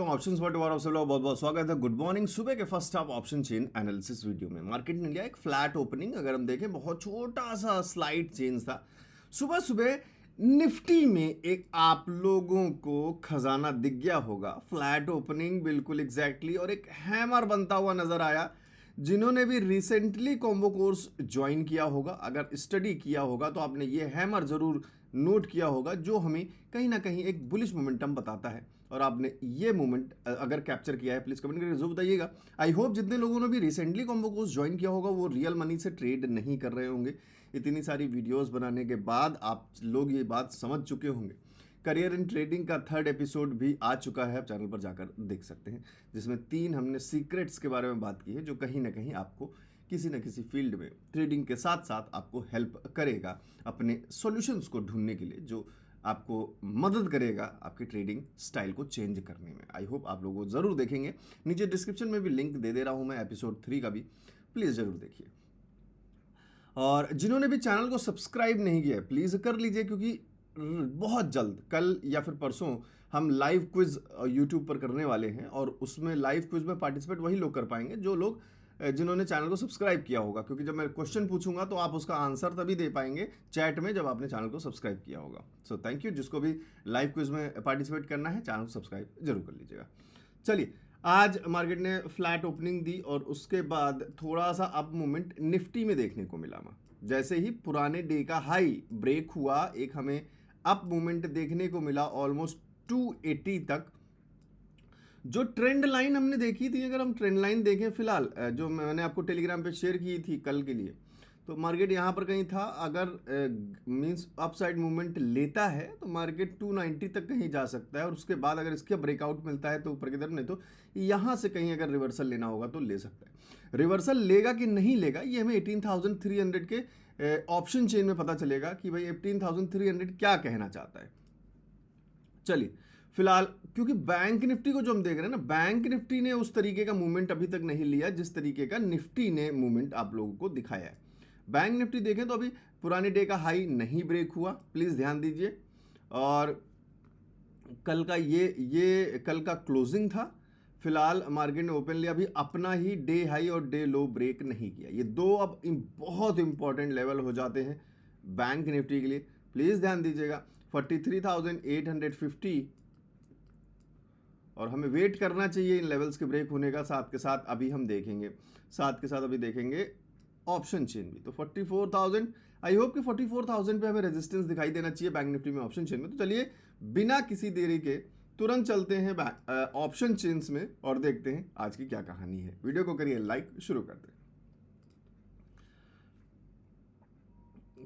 Options पर दोबारा आपसे बहुत बहुत स्वागत है। Good morning. सुबह के first half option chain analysis video में मार्केट ने लिया एक फ्लैट ओपनिंग। अगर हम देखें बहुत छोटा सा स्लाइड चेंज था। सुबह सुबह निफ्टी में एक आप लोगों को खजाना दिख गया होगा। फ्लैट ओपनिंग बिल्कुल एग्जैक्टली और एक हैमर बनता हुआ नजर आया। जिन्होंने भी रिसेंटली कॉम्बो कोर्स ज्वाइन किया होगा, अगर स्टडी किया होगा तो आपने ये हैमर जरूर नोट किया होगा, जो हमें कहीं ना कहीं एक बुलिश मोमेंटम बताता है। और आपने ये मोमेंट अगर कैप्चर किया है, प्लीज कमेंट करके जरूर बताइएगा। आई होप जितने लोगों ने भी रिसेंटली कॉम्बो कोर्स ज्वाइन किया होगा वो रियल मनी से ट्रेड नहीं कर रहे होंगे। इतनी सारी वीडियोस बनाने के बाद आप लोग ये बात समझ चुके होंगे। करियर इन ट्रेडिंग का 3rd एपिसोड भी आ चुका है, आप चैनल पर जाकर देख सकते हैं, जिसमें 3 हमने सीक्रेट्स के बारे में बात की है, जो कहीं ना कहीं आपको किसी न किसी फील्ड में ट्रेडिंग के साथ साथ आपको हेल्प करेगा अपने सॉल्यूशंस को ढूंढने के लिए, जो आपको मदद करेगा आपकी ट्रेडिंग स्टाइल को चेंज करने में। आई होप आप लोगों को जरूर देखेंगे। नीचे डिस्क्रिप्शन में भी लिंक दे रहा हूं मैं एपिसोड 3 का भी, प्लीज जरूर देखिए। और जिन्होंने भी चैनल को सब्सक्राइब नहीं किया है प्लीज कर लीजिए, क्योंकि बहुत जल्द कल या फिर परसों हम लाइव क्विज यूट्यूब पर करने वाले हैं। और उसमें लाइव क्विज में पार्टिसिपेट वही लोग कर पाएंगे जो लोग जिन्होंने चैनल को सब्सक्राइब किया होगा, क्योंकि जब मैं क्वेश्चन पूछूंगा तो आप उसका आंसर तभी दे पाएंगे चैट में जब आपने चैनल को सब्सक्राइब किया होगा। So thank you. जिसको भी लाइव क्विज में पार्टिसिपेट करना है चैनल को सब्सक्राइब जरूर कर लीजिएगा। चलिए, आज मार्केट ने फ्लैट ओपनिंग दी और उसके बाद थोड़ा सा अप मूवमेंट निफ्टी में देखने को मिला। जैसे ही पुराने डे का हाई ब्रेक हुआ, एक हमें अप मूवमेंट देखने को मिला ऑलमोस्ट 280 तक। जो ट्रेंड लाइन हमने देखी थी, अगर हम ट्रेंड लाइन देखें फिलहाल, जो मैंने आपको टेलीग्राम पे शेयर की थी कल के लिए, तो मार्केट यहाँ पर कहीं था। अगर मींस अपसाइड मूवमेंट लेता है तो मार्केट 290 तक कहीं जा सकता है, और उसके बाद अगर इसके ब्रेकआउट मिलता है तो ऊपर की तरफ, नहीं तो यहाँ से कहीं अगर रिवर्सल लेना होगा तो ले सकता है। रिवर्सल लेगा कि नहीं लेगा ये हमें 18,300 के ऑप्शन चेन में पता चलेगा कि भाई 18,300 क्या कहना चाहता है। चलिए फिलहाल, क्योंकि बैंक निफ्टी को जो हम देख रहे हैं ना, बैंक निफ्टी ने उस तरीके का मूवमेंट अभी तक नहीं लिया जिस तरीके का निफ्टी ने मूवमेंट आप लोगों को दिखाया है। बैंक निफ्टी देखें तो अभी पुराने डे का हाई नहीं ब्रेक हुआ, प्लीज ध्यान दीजिए। और कल का ये कल का क्लोजिंग था। फिलहाल मार्केट ने ओपन लिया, अभी अपना ही डे हाई और डे लो ब्रेक नहीं किया। ये दो अब बहुत इंपॉर्टेंट लेवल हो जाते हैं बैंक निफ्टी के लिए, प्लीज ध्यान दीजिएगा। 43,850 और हमें वेट करना चाहिए इन लेवल्स के ब्रेक होने का। साथ के साथ अभी हम देखेंगे, ऑप्शन चेन भी तो 44,000। आई होप कि 44,000 पे हमें रेजिस्टेंस दिखाई देना चाहिए बैंक निफ्टी में ऑप्शन चेन में। तो चलिए बिना किसी देरी के तुरंत चलते हैं ऑप्शन चेन्स में और देखते हैं आज की क्या कहानी है। वीडियो को करिए लाइक, शुरू करते हैं।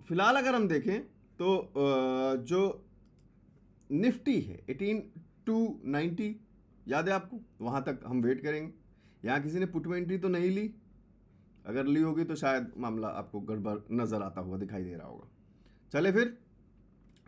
फिलहाल अगर हम देखें तो जो निफ्टी है 18,290, याद है आपको, वहां तक हम वेट करेंगे। यहां किसी ने पुट में एंट्री तो नहीं ली, अगर ली होगी तो शायद मामला आपको गड़बड़ नजर आता हुआ दिखाई दे रहा होगा।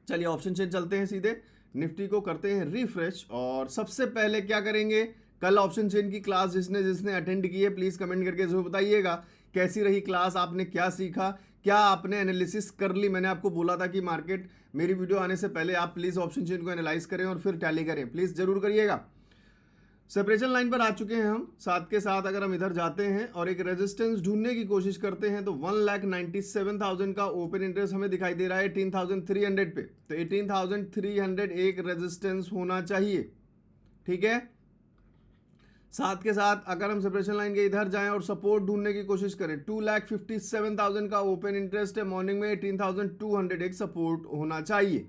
चलिए ऑप्शन चेन चलते हैं, सीधे निफ्टी को करते हैं रिफ्रेश। और सबसे पहले क्या करेंगे, कल ऑप्शन चेन की क्लास जिसने अटेंड की है प्लीज कमेंट करके जरूर बताइएगा कैसी रही क्लास, आपने क्या सीखा, क्या आपने एनालिसिस कर ली। मैंने आपको बोला था कि मार्केट मेरी वीडियो आने से पहले आप प्लीज ऑप्शन चेन को एनालाइज करें और फिर टैली करें, प्लीज जरूर करिएगा। सेपरेशन लाइन पर आ चुके हैं हम। साथ के साथ अगर हम इधर जाते हैं और एक रेजिस्टेंस ढूंढने की कोशिश करते हैं तो 1,97,000 का ओपन इंटरेस्ट हमें दिखाई दे रहा है 18,300 पे। तो 18,300 एक रेजिस्टेंस होना चाहिए, ठीक है। साथ के साथ अगर हम सेपरेशन लाइन के इधर जाएं और सपोर्ट ढूंढने की कोशिश करें, 2,57,000 का ओपन इंटरेस्ट है मॉर्निंग में, 18,200 एक सपोर्ट होना चाहिए।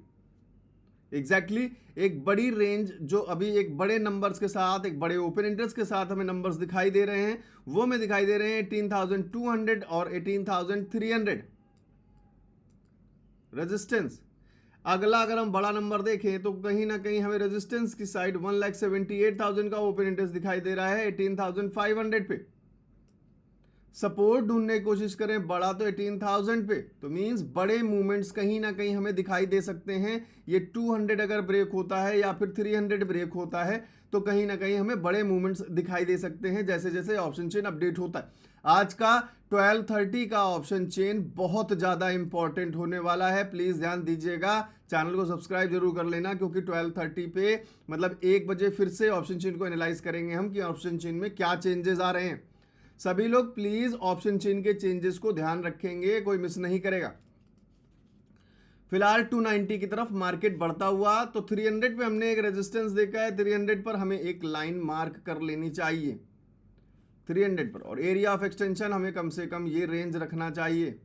एग्जैक्टली एक बड़ी रेंज जो अभी एक बड़े नंबर्स के साथ, एक बड़े ओपन इंटरेस्ट के साथ हमें नंबर्स दिखाई दे रहे हैं, वो हमें दिखाई दे रहे हैं 18,200 और 18,300 रेजिस्टेंस। अगला अगर हम बड़ा नंबर देखें तो कहीं ना कहीं हमें रेजिस्टेंस की साइड 1,78,000 का ओपन इंटरेस्ट दिखाई दे रहा है 18,500 पे। सपोर्ट ढूंढने की कोशिश करें बड़ा तो 18,000 पे, तो मींस बड़े मूवमेंट्स कहीं ना कहीं हमें दिखाई दे सकते हैं। ये 200 अगर ब्रेक होता है या फिर 300 ब्रेक होता है तो कहीं ना कहीं हमें बड़े मूवमेंट्स दिखाई दे सकते हैं जैसे जैसे ऑप्शन चेन अपडेट होता है। आज का 12:30 का ऑप्शन चेन बहुत ज़्यादा इंपॉर्टेंट होने वाला है, प्लीज़ ध्यान दीजिएगा। चैनल को सब्सक्राइब जरूर कर लेना, क्योंकि 12:30 पे मतलब 1 बजे फिर से ऑप्शन चेन को एनालाइज करेंगे हम कि ऑप्शन चेन में क्या चेंजेस आ रहे हैं। सभी लोग प्लीज़ ऑप्शन चेन के चेंजेस को ध्यान रखेंगे, कोई मिस नहीं करेगा। फिलहाल 290 की तरफ मार्केट बढ़ता हुआ, तो 300 पे हमने एक रेजिस्टेंस देखा है, 300 पर हमें एक लाइन मार्क कर लेनी चाहिए 300 पर, और एरिया ऑफ एक्सटेंशन हमें कम से कम ये रेंज रखना चाहिए।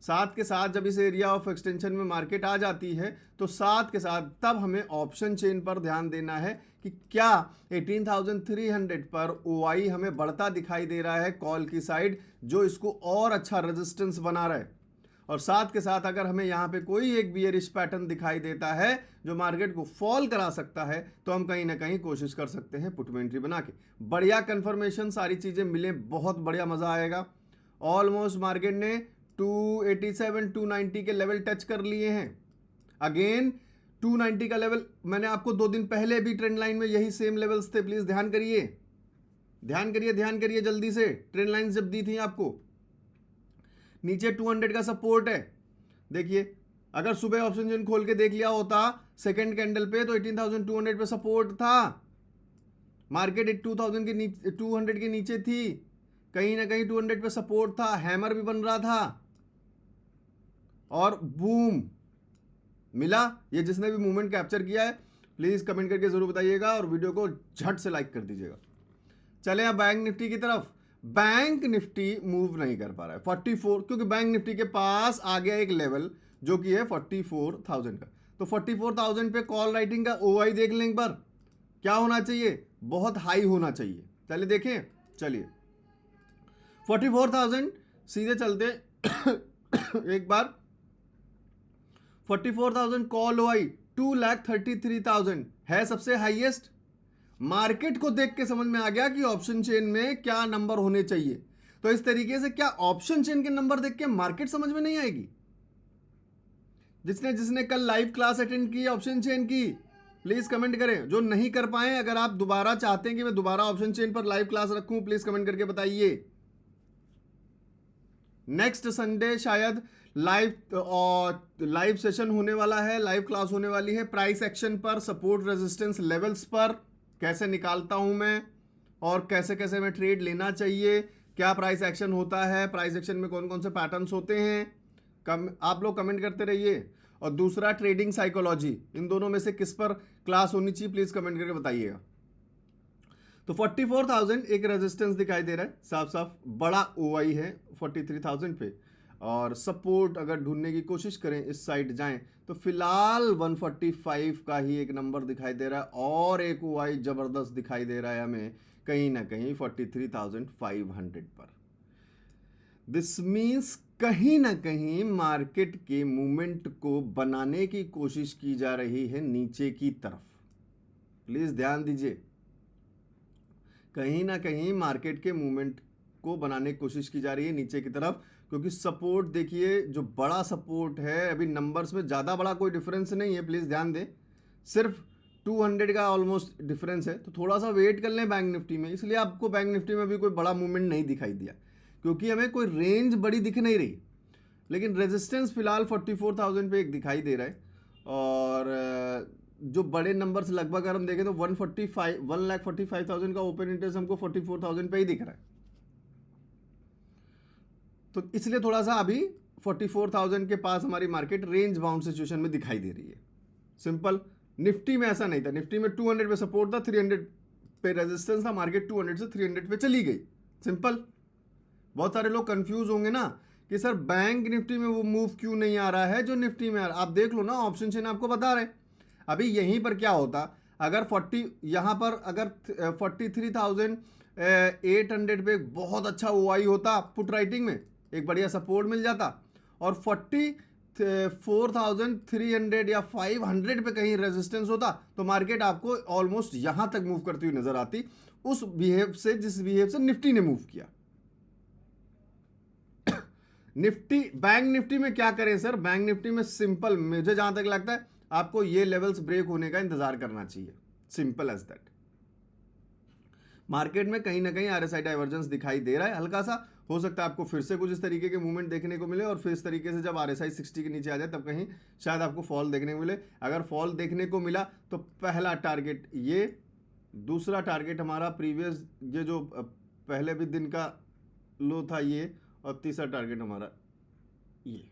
साथ के साथ जब इस एरिया ऑफ एक्सटेंशन में मार्केट आ जाती है तो साथ के साथ तब हमें ऑप्शन चेन पर ध्यान देना है कि क्या 18,300 पर OI हमें बढ़ता दिखाई दे रहा है कॉल की साइड, जो इसको और अच्छा रेजिस्टेंस बना रहा है। और साथ के साथ अगर हमें यहाँ पे कोई एक बियरिश पैटर्न दिखाई देता है जो मार्केट को फॉल करा सकता है, तो हम कहीं ना कहीं कोशिश कर सकते हैं पुट में एंट्री बना के। बढ़िया कंफर्मेशन, सारी चीज़ें मिले, बहुत बढ़िया मज़ा आएगा। ऑलमोस्ट मार्केट ने 287 290 के लेवल टच कर लिए हैं। अगेन 290 का लेवल मैंने आपको 2 दिन पहले भी ट्रेंड लाइन में यही सेम लेवल्स थे, प्लीज़ ध्यान करिए, ध्यान करिए, ध्यान करिए जल्दी से। ट्रेंड लाइन जब दी थी आपको, नीचे 200 का सपोर्ट है। देखिए, अगर सुबह ऑप्शन चेन खोल के देख लिया होता सेकंड कैंडल पे, तो 18,200 पे सपोर्ट था। मार्केट 2,000 के नीचे, 200 के नीचे थी, कहीं ना कहीं 200 पे सपोर्ट था, हैमर भी बन रहा था, और बूम मिला। ये जिसने भी मूवमेंट कैप्चर किया है प्लीज कमेंट करके जरूर बताइएगा, और वीडियो को झट से लाइक कर दीजिएगा। चले अब बैंक निफ्टी की तरफ। बैंक निफ्टी मूव नहीं कर पा रहा है 44, क्योंकि बैंक निफ्टी के पास आ गया एक लेवल जो कि है 44,000 का। तो 44,000 पे कॉल राइटिंग का OI देख लें एक बार, क्या होना चाहिए, बहुत हाई होना चाहिए। चलिए देखें, चलिए 44,000 सीधे चलते एक बार। 44,000 कॉल OI 2,33,000 है सबसे हाईएस्ट। मार्केट को देख के समझ में आ गया कि ऑप्शन चेन में क्या नंबर होने चाहिए। तो इस तरीके से क्या ऑप्शन चेन के नंबर देख के मार्केट समझ में नहीं आएगी? जिसने जिसने कल लाइव क्लास अटेंड की ऑप्शन चेन की, प्लीज कमेंट करें। जो नहीं कर पाए, अगर आप दोबारा चाहते हैं कि मैं दोबारा ऑप्शन चेन पर लाइव क्लास रखूं, प्लीज कमेंट करके बताइए। नेक्स्ट संडे शायद लाइव सेशन होने वाला है, लाइव क्लास होने वाली है प्राइस एक्शन पर, सपोर्ट रेजिस्टेंस लेवल्स पर कैसे निकालता हूं मैं, और कैसे कैसे मैं ट्रेड लेना चाहिए, क्या प्राइस एक्शन होता है, प्राइस एक्शन में कौन कौन से पैटर्न्स होते हैं। आप लोग कमेंट करते रहिए। और दूसरा ट्रेडिंग साइकोलॉजी, इन दोनों में से किस पर क्लास होनी चाहिए, प्लीज कमेंट करके बताइएगा। तो 44,000 एक रेजिस्टेंस दिखाई दे रहा है, साफ साफ बड़ा OI है 43,000 पे, और सपोर्ट अगर ढूंढने की कोशिश करें इस साइड जाएं तो फिलहाल 145 का ही एक नंबर दिखाई दे रहा है, और एक OI जबरदस्त दिखाई दे रहा है हमें कहीं ना कहीं 43,500 पर। दिस मीन्स कहीं ना कहीं मार्केट के मूवमेंट को बनाने की कोशिश की जा रही है नीचे की तरफ, प्लीज ध्यान दीजिए। कहीं ना कहीं मार्केट के मूवमेंट को बनाने की कोशिश की जा रही है नीचे की तरफ, क्योंकि सपोर्ट देखिए जो बड़ा सपोर्ट है, अभी नंबर्स में ज़्यादा बड़ा कोई डिफरेंस नहीं है, प्लीज़ ध्यान दें, सिर्फ 200 का ऑलमोस्ट डिफरेंस है। तो थोड़ा सा वेट कर लें बैंक निफ्टी में, इसलिए आपको बैंक निफ्टी में भी कोई बड़ा मूवमेंट नहीं दिखाई दिया, क्योंकि हमें कोई रेंज बड़ी दिख नहीं रही। लेकिन रेजिस्टेंस फिलहाल 44,000 पे एक दिखाई दे रहा है, और जो बड़े नंबर्स लगभग अगर हम देखें तो 1,45,000 का ओपन इंटरेस्ट हमको 44,000 पे ही दिख रहा है। तो इसलिए थोड़ा सा अभी 44,000 के पास हमारी मार्केट रेंज बाउंड सिचुएशन में दिखाई दे रही है। सिंपल। निफ्टी में ऐसा नहीं था, निफ्टी में 200 पे सपोर्ट था, 300 पे रेजिस्टेंस था, मार्केट 200 से 300 पे चली गई। सिंपल। बहुत सारे लोग कंफ्यूज होंगे ना कि सर बैंक निफ्टी में वो मूव क्यों नहीं आ रहा है जो निफ्टी में आ रहा है। आप देख लो ना, ऑप्शन चेन आपको बता रहे। अभी यहीं पर क्या होता, अगर 40 यहाँ पर अगर 43,800 पे बहुत अच्छा OI होता, पुट राइटिंग में एक बढ़िया सपोर्ट मिल जाता, और 44,300 या 500 पे कहीं रेजिस्टेंस होता, तो मार्केट आपको ऑलमोस्ट यहाँ तक मूव करती हुई नजर आती, उस बिहेव से जिस बिहेव से निफ्टी ने मूव किया। निफ्टी, बैंक निफ्टी में क्या करें सर? बैंक निफ्टी में सिंपल, मुझे जहां तक लगता है आपको ये लेवल्स ब्रेक होने का इंतजार करना चाहिए, सिंपल एज दैट। मार्केट में कहीं ना कहीं आरएसआई डाइवर्जेंस दिखाई दे रहा है हल्का सा, हो सकता है आपको फिर से कुछ इस तरीके के मूवमेंट देखने को मिले और फिर इस तरीके से जब आरएसआई 60 के नीचे आ जाए तब कहीं शायद आपको फॉल देखने को मिले। अगर फॉल देखने को मिला तो पहला टारगेट ये, दूसरा टारगेट हमारा प्रीवियस ये जो पहले भी दिन का लो था ये, और तीसरा टारगेट हमारा ये।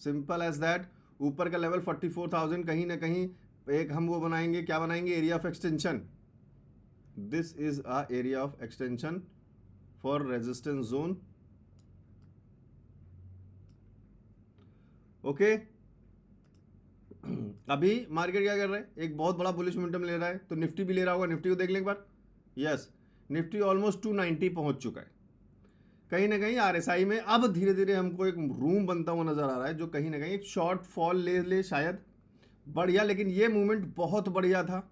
Simple as that. ऊपर का लेवल 44,000 कहीं ना कहीं एक हम वो बनाएंगे, क्या बनाएंगे, area of extension. This is a area of extension for resistance zone. Okay, अभी मार्केट क्या कर रहा है, एक बहुत बड़ा बुलिश मोमेंटम ले रहा है, तो निफ्टी भी ले रहा होगा। निफ्टी को देख लें एक बार। यस, निफ्टी ऑलमोस्ट 290 पहुंच चुका है। कहीं ना कहीं आरएसआई में अब धीरे धीरे हमको एक रूम बनता हुआ नजर आ रहा है, जो कहीं ना कहीं एक शॉर्ट फॉल ले शायद, बढ़िया। लेकिन ये मूवमेंट बहुत बढ़िया था,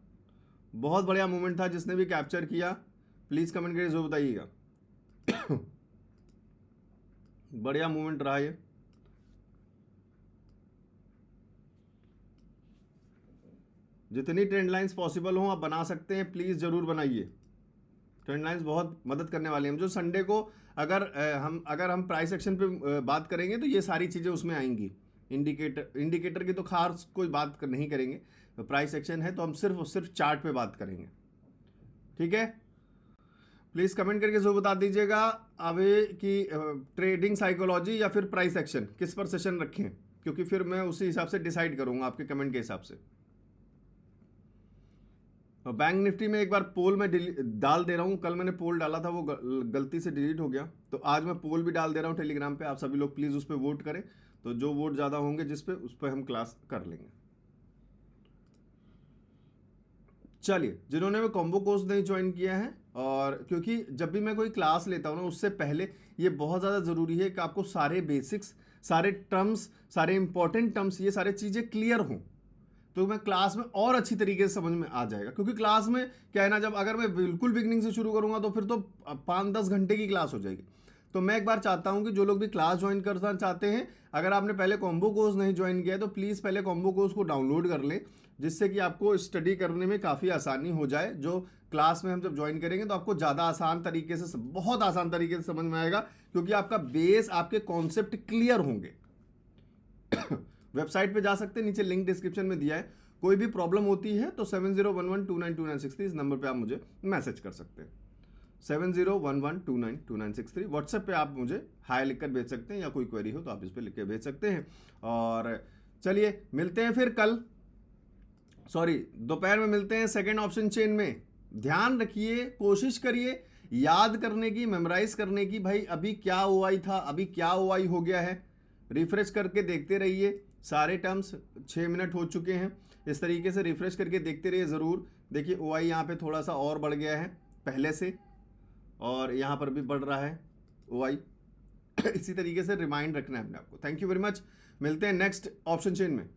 बहुत बढ़िया मूवमेंट था। जिसने भी कैप्चर किया प्लीज कमेंट करके जरूर बताइएगा। बढ़िया मूवमेंट रहा ये। जितनी ट्रेंड लाइंस पॉसिबल हो आप बना सकते हैं, प्लीज जरूर बनाइए। ट्रेंड लाइंस बहुत मदद करने वाली हैं। जो संडे को अगर हम प्राइस एक्शन पे बात करेंगे तो ये सारी चीजें उसमें आएंगी। इंडिकेटर की तो खास कोई बात नहीं करेंगे, तो प्राइस एक्शन है तो हम सिर्फ चार्ट पे बात करेंगे। ठीक है, प्लीज कमेंट करके जरूर बता दीजिएगा अभी कि ट्रेडिंग साइकोलॉजी या फिर प्राइस एक्शन किस पर सेशन रखें, क्योंकि फिर मैं उसी हिसाब से डिसाइड करूंगा आपके कमेंट के हिसाब से। बैंक निफ्टी में एक बार पोल में डाल दे रहा हूँ। कल मैंने पोल डाला था, वो गलती से डिलीट हो गया, तो आज मैं पोल भी डाल दे रहा हूँ टेलीग्राम पे। आप सभी लोग प्लीज़ उस पर वोट करें, तो जो वोट ज़्यादा होंगे जिस पे, उस पर हम क्लास कर लेंगे। चलिए, जिन्होंने भी कॉम्बो कोर्स नहीं ज्वाइन किया है, और क्योंकि जब भी मैं कोई क्लास लेता हूँ ना, उससे पहले ये बहुत ज़्यादा ज़रूरी है कि आपको सारे बेसिक्स, सारे टर्म्स, सारे इंपॉर्टेंट टर्म्स, ये सारी चीज़ें क्लियर हों, तो मैं क्लास में और अच्छी तरीके से समझ में आ जाएगा। क्योंकि क्लास में क्या है ना, जब अगर मैं बिल्कुल बिगनिंग से शुरू करूंगा तो फिर तो 5-10 घंटे की क्लास हो जाएगी। तो मैं एक बार चाहता हूं कि जो लोग भी क्लास ज्वाइन करना चाहते हैं, अगर आपने पहले कॉम्बो कोर्स नहीं ज्वाइन किया है तो प्लीज़ पहले कॉम्बो कोर्स को डाउनलोड कर लें, जिससे कि आपको स्टडी करने में काफ़ी आसानी हो जाए। जो क्लास में हम जब ज्वाइन करेंगे तो आपको ज़्यादा आसान तरीके से, बहुत आसान तरीके से समझ में आएगा, क्योंकि आपका बेस, आपके कॉन्सेप्ट क्लियर होंगे। वेबसाइट पे जा सकते हैं, नीचे लिंक डिस्क्रिप्शन में दिया है। कोई भी प्रॉब्लम होती है तो 7011292963 इस नंबर पे आप मुझे मैसेज कर सकते हैं। 7011292963 व्हाट्सएप पे आप मुझे हाय लिखकर भेज सकते हैं, या कोई क्वेरी हो तो आप इस पे लिख के भेज सकते हैं। और चलिए मिलते हैं फिर कल, दोपहर में मिलते हैं सेकेंड ऑप्शन चेन में। ध्यान रखिए, कोशिश करिए याद करने की, मेमोराइज करने की। भाई अभी क्या ओआई था, अभी क्या ओआई हो गया है, रिफ्रेश करके देखते रहिए। सारे टर्म्स 6 मिनट हो चुके हैं, इस तरीके से रिफ्रेश करके देखते रहिए ज़रूर। देखिए ओआई यहाँ पे थोड़ा सा और बढ़ गया है पहले से, और यहाँ पर भी बढ़ रहा है ओआई। इसी तरीके से रिमाइंड रखना है अपने आप को। थैंक यू वेरी मच, मिलते हैं नेक्स्ट ऑप्शन चेन में।